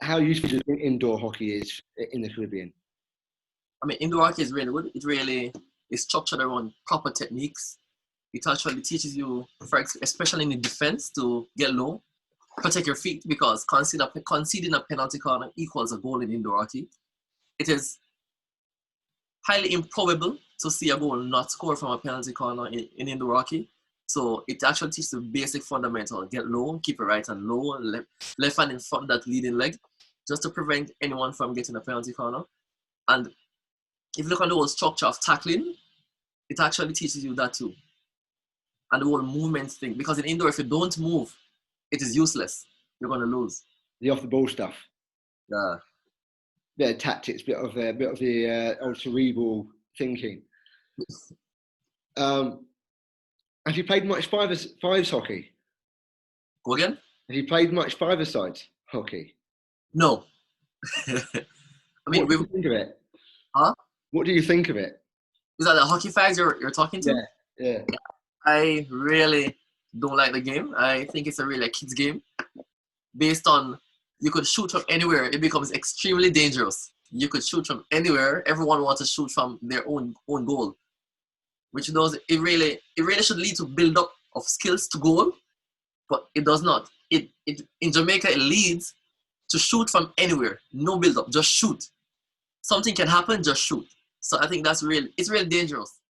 How useful do you think indoor hockey is in the Caribbean? I mean, indoor hockey is really good. It really is structured around proper techniques. It actually teaches you, especially in the defense, to get low, protect your feet, because conceding a penalty corner equals a goal in indoor hockey. It is highly improbable to see a goal not scored from a penalty corner in indoor hockey. So it actually teaches the basic fundamental: get low, keep your right hand low, left hand in front of that leading leg, just to prevent anyone from getting a penalty corner. And if you look at the whole structure of tackling, it actually teaches you that too. And the whole movement thing, because in indoor, if you don't move, it is useless. You're going to lose. The off the ball stuff. Yeah. Bit of tactics, bit of the old cerebral thinking. Have you played much fives hockey? Go again? Have you played much five-a-side hockey? No. I mean, what do you think of it? Huh? What do you think of it? Is that the hockey fags you're talking to? Yeah. I really don't like the game. I think it's a really kids game. Based on, you could shoot from anywhere, it becomes extremely dangerous. You could shoot from anywhere. Everyone wants to shoot from their own goal, which does it really should lead to build up of skills to goal, but it does not. It in Jamaica it leads to shoot from anywhere, no build up, just shoot. Something can happen, just shoot. So I think it's really dangerous.